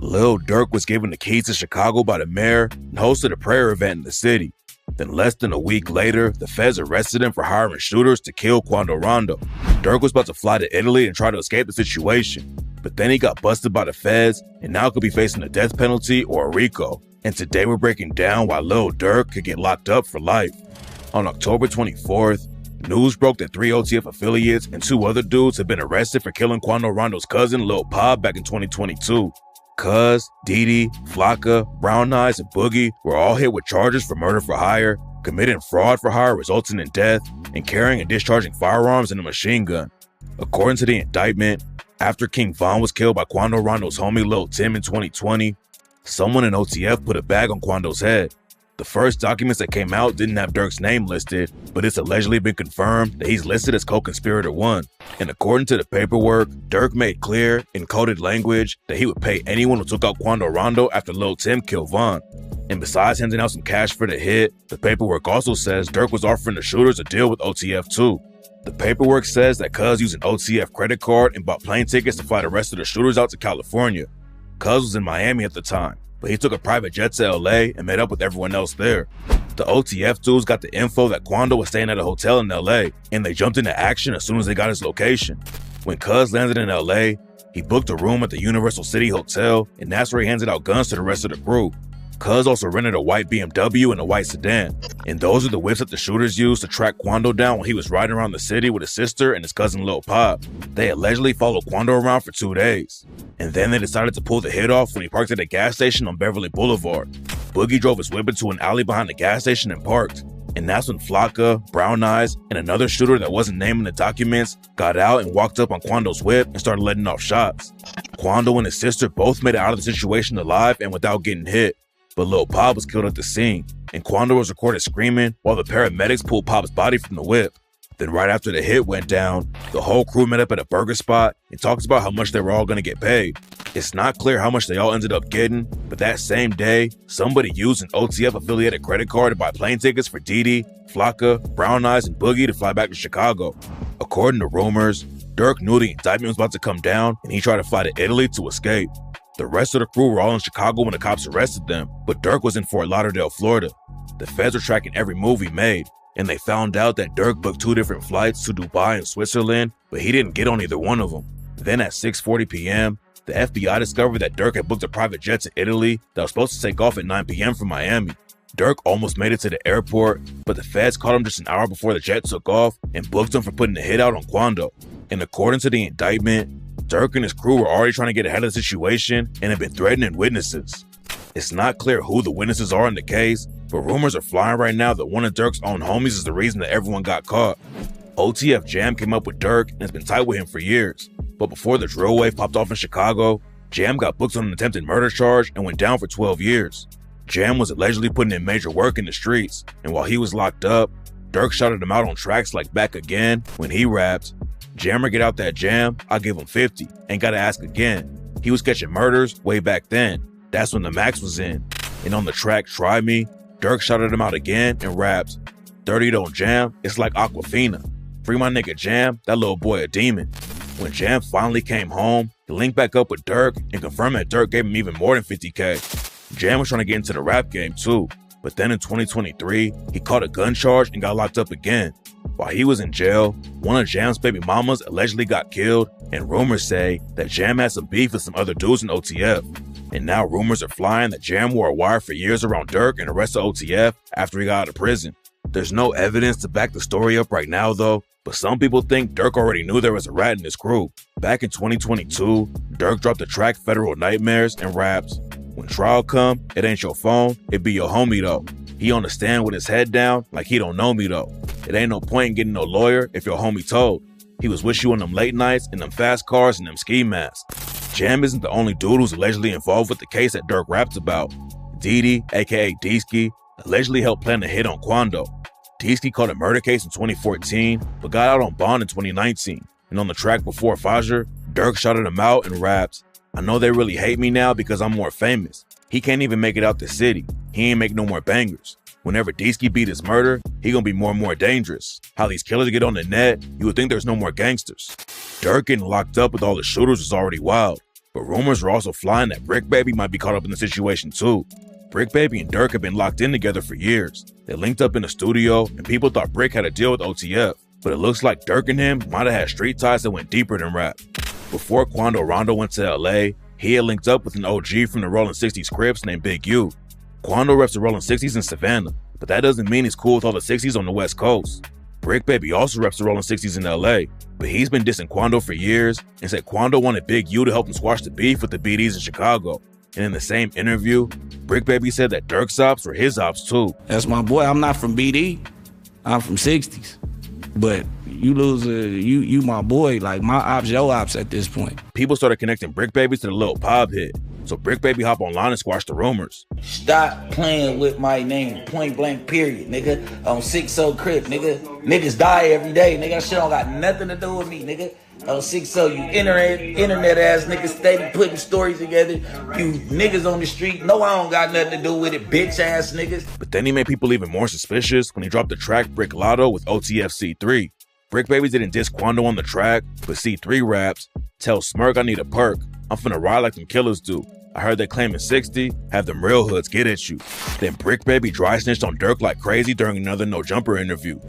Lil Durk was given the keys to Chicago by the mayor and hosted a prayer event in the city. Then less than a week later, the feds arrested him for hiring shooters to kill Quando Rondo. Durk was about to fly to Italy and try to escape the situation, but then he got busted by the feds and now could be facing a death penalty or a RICO. And today we're breaking down why Lil Durk could get locked up for life. On October 24th, news broke that 3 OTF affiliates and 2 other dudes had been arrested for killing Quando Rondo's cousin Lil Pop back in 2022. Cuz, Didi, Flocka, Brown Eyes, and Boogie were all hit with charges for murder for hire, committing fraud for hire resulting in death, and carrying and discharging firearms and a machine gun. According to the indictment, after King Von was killed by Quando Rondo's homie Lil Tim in 2020, someone in OTF put a bag on Quando's head. The first documents that came out didn't have Durk's name listed, but it's allegedly been confirmed that he's listed as co-conspirator 1. And according to the paperwork, Durk made clear in coded language that he would pay anyone who took out Quando Rondo after Lil Tim killed Von. And besides handing out some cash for the hit, the paperwork also says Durk was offering the shooters a deal with OTF too. The paperwork says that Cuz used an OTF credit card and bought plane tickets to fly the rest of the shooters out to California. Cuz was in Miami at the time, but he took a private jet to LA and met up with everyone else there. The OTF dudes got the info that Quando was staying at a hotel in LA, and they jumped into action as soon as they got his location. When Cuz landed in LA, he booked a room at the Universal City Hotel, and that's where he handed out guns to the rest of the crew. Cuz also rented a white BMW and a white sedan, and those are the whips that the shooters used to track Quando down when he was riding around the city with his sister and his cousin Lil Pop. They allegedly followed Quando around for 2 days, and then they decided to pull the hit off when he parked at a gas station on Beverly Boulevard. Boogie drove his whip into an alley behind the gas station and parked, and that's when Flocka, Brown Eyes, and another shooter that wasn't named in the documents got out and walked up on Quando's whip and started letting off shots. Quando and his sister both made it out of the situation alive and without getting hit, but Lil Pop was killed at the scene, and Quando was recorded screaming while the paramedics pulled Pop's body from the whip. Then right after the hit went down, the whole crew met up at a burger spot and talked about how much they were all going to get paid. It's not clear how much they all ended up getting, but that same day, somebody used an OTF affiliated credit card to buy plane tickets for Didi, Flocka, Brown Eyes, and Boogie to fly back to Chicago. According to rumors, Durk knew the indictment was about to come down and he tried to fly to Italy to escape. The rest of the crew were all in Chicago when the cops arrested them, but Durk was in Fort Lauderdale, Florida. The feds were tracking every move he made, and they found out that Durk booked 2 different flights to Dubai and Switzerland, but he didn't get on either one of them. Then at 6:40 p.m., the FBI discovered that Durk had booked a private jet to Italy that was supposed to take off at 9 p.m. from Miami. Durk almost made it to the airport, but the feds caught him just an hour before the jet took off and booked him for putting the hit out on Quando. And according to the indictment, Durk and his crew were already trying to get ahead of the situation and had been threatening witnesses. It's not clear who the witnesses are in the case, but rumors are flying right now that one of Durk's own homies is the reason that everyone got caught. OTF Jam came up with Durk and has been tight with him for years, but before the drill wave popped off in Chicago, Jam got booked on an attempted murder charge and went down for 12 years. Jam was allegedly putting in major work in the streets, and while he was locked up, Durk shouted him out on tracks like Back Again when he rapped, "Jammer get out that jam, I'll give him 50, ain't gotta ask again." He was catching murders way back then. That's when the max was in. And on the track Try Me, Durk shouted him out again and rapped, "30 don't jam, it's like Aquafina. Free my nigga Jam, that little boy a demon." When Jam finally came home, he linked back up with Durk and confirmed that Durk gave him even more than 50K. Jam was trying to get into the rap game too, but then in 2023, he caught a gun charge and got locked up again. While he was in jail, one of Jam's baby mamas allegedly got killed, and rumors say that Jam had some beef with some other dudes in OTF. And now rumors are flying that Jam wore a wire for years around Durk and the rest of OTF after he got out of prison. There's no evidence to back the story up right now though, but some people think Durk already knew there was a rat in his crew. Back in 2022, Durk dropped the track Federal Nightmares and raps, "When trial come, it ain't your phone, it be your homie though. He on the stand with his head down like he don't know me though. It ain't no point in getting no lawyer if your homie told. He was with you on them late nights in them fast cars and them ski masks." Jam isn't the only dude who's allegedly involved with the case that Durk raps about. Didi, aka Deesky, allegedly helped plan the hit on Quando. Deesky caught a murder case in 2014, but got out on bond in 2019. And on the track Before Fajr, Durk shouted him out and rapped, "I know they really hate me now because I'm more famous. He can't even make it out the city. He ain't make no more bangers. Whenever Deesky beat his murder, he gonna be more and more dangerous. How these killers get on the net, you would think there's no more gangsters." Durk getting locked up with all the shooters was already wild. But rumors are also flying that Brick Baby might be caught up in the situation too. Brick Baby and Durk have been locked in together for years. They linked up in the studio, and people thought Brick had a deal with OTF. But it looks like Durk and him might have had street ties that went deeper than rap. Before Quando Rondo went to LA, he had linked up with an OG from the Rollin' 60s Crips named Big U. Quando reps the Rollin' 60s in Savannah, but that doesn't mean he's cool with all the 60s on the West Coast. Brick Baby also reps the Rollin' 60s in LA, but he's been dissing Quando for years and said Quando wanted Big U to help him squash the beef with the BDs in Chicago. And in the same interview, Brick Baby said that Durk's ops were his ops too. That's my boy. I'm not from BD. I'm from 60s. But you lose you my boy, like my ops, your ops at this point. People started connecting Brick Baby to the Lil Pop hit, so Brick Baby hopped online and squashed the rumors. Stop playing with my name, point blank period, nigga. On 6-0 Crip, nigga. Niggas die every day, nigga. That shit don't got nothing to do with me, nigga. On 6-0, you internet ass niggas steady putting stories together. You niggas on the street, no, I don't got nothing to do with it, bitch ass niggas. But then he made people even more suspicious when he dropped the track Brick Lotto with OTF C3. Brick Baby didn't diss Quando on the track, but C3 raps, "Tell Smirk I need a perk. I'm finna ride like them killers do. I heard they claiming 60, have them real hoods get at you." Then Brick Baby dry snitched on Durk like crazy during another No Jumper interview.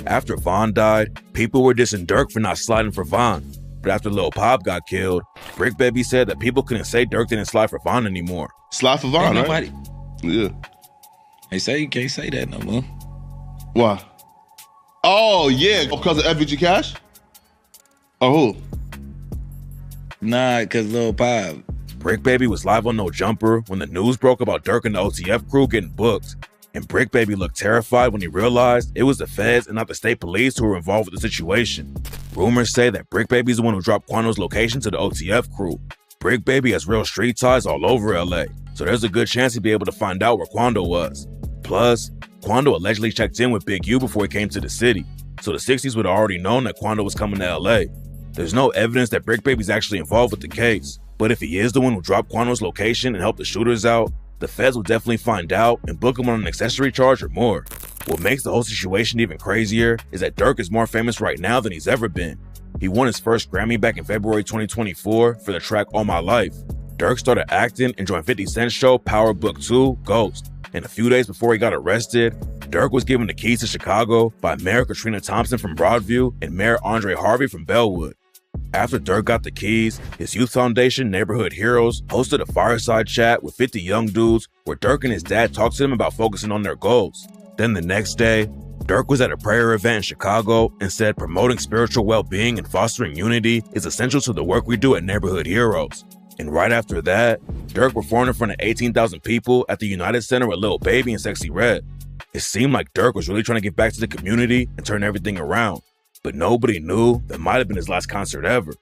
After Von died, people were dissing Durk for not sliding for Von. But after Lil Pop got killed, Brick Baby said that people couldn't say Durk didn't slide for Von anymore. Slide for Von, right? Nobody. Yeah. They say you can't say that no more. Why? Oh, yeah, because of FBG Cash? Or who? Nah, because Lil Pop. Brick Baby was live on No Jumper when the news broke about Durk and the OTF crew getting booked. And Brick Baby looked terrified when he realized it was the feds and not the state police who were involved with the situation. Rumors say that Brick Baby's the one who dropped Quando's location to the OTF crew. Brick Baby has real street ties all over LA, so there's a good chance he'd be able to find out where Quando was. Plus, Quando allegedly checked in with Big U before he came to the city, so the 60s would have already known that Quando was coming to LA. There's no evidence that Brick Baby's actually involved with the case, but if he is the one who dropped Quando's location and helped the shooters out, the feds will definitely find out and book him on an accessory charge or more. What makes the whole situation even crazier is that Durk is more famous right now than he's ever been. He won his first Grammy back in February 2024 for the track All My Life. Durk started acting and joined 50 Cent's show Power Book 2, Ghost. And a few days before he got arrested, Durk was given the keys to Chicago by Mayor Katrina Thompson from Broadview and Mayor Andre Harvey from Bellwood. After Durk got the keys, his youth foundation, Neighborhood Heroes, hosted a fireside chat with 50 young dudes where Durk and his dad talked to them about focusing on their goals. Then the next day, Durk was at a prayer event in Chicago and said promoting spiritual well-being and fostering unity is essential to the work we do at Neighborhood Heroes. And right after that, Durk performed in front of 18,000 people at the United Center with Lil Baby and Sexy Red. It seemed like Durk was really trying to give back to the community and turn everything around. But nobody knew that might have been his last concert ever.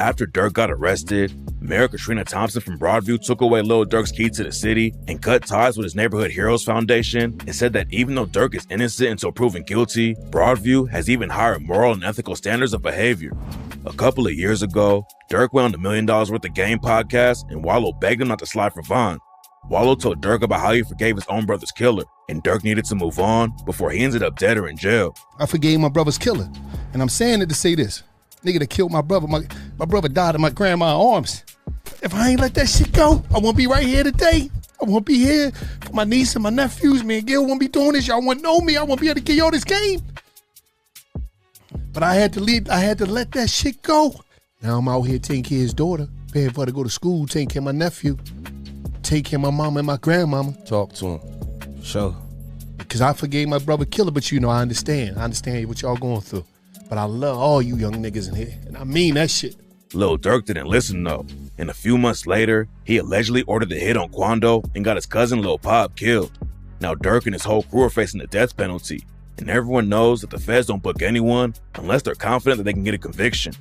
After Durk got arrested, Mayor Katrina Thompson from Broadview took away Lil Durk's key to the city and cut ties with his Neighborhood Heroes Foundation and said that even though Durk is innocent until proven guilty, Broadview has even higher moral and ethical standards of behavior. A couple of years ago, Durk went on the $1 Million Worth of Game podcast and Wallow begged him not to slide for Von. Wallow told Durk about how he forgave his own brother's killer, and Durk needed to move on before he ended up dead or in jail. I forgave my brother's killer, and I'm saying it to say this. Nigga that killed my brother, my brother died in my grandma's arms. If I ain't let that shit go, I won't be right here today. I won't be here for my niece and my nephews. Me and Gil won't be doing this. Y'all won't know me. I won't be able to give y'all this game. But I had to leave. I had to let that shit go. Now I'm out here taking care of his daughter, paying for her to go to school, taking care of my nephew, taking care of my mama and my grandmama. Talk to him. Sure. Because I forgave my brother killer, but you know, I understand. I understand what y'all going through. But I love all you young niggas in here, and I mean that shit. Lil Durk didn't listen though, and a few months later, he allegedly ordered the hit on Quando and got his cousin Lil Pop killed. Now Durk and his whole crew are facing the death penalty, and everyone knows that the feds don't book anyone unless they're confident that they can get a conviction.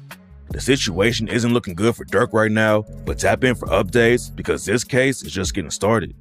The situation isn't looking good for Durk right now, but tap in for updates because this case is just getting started.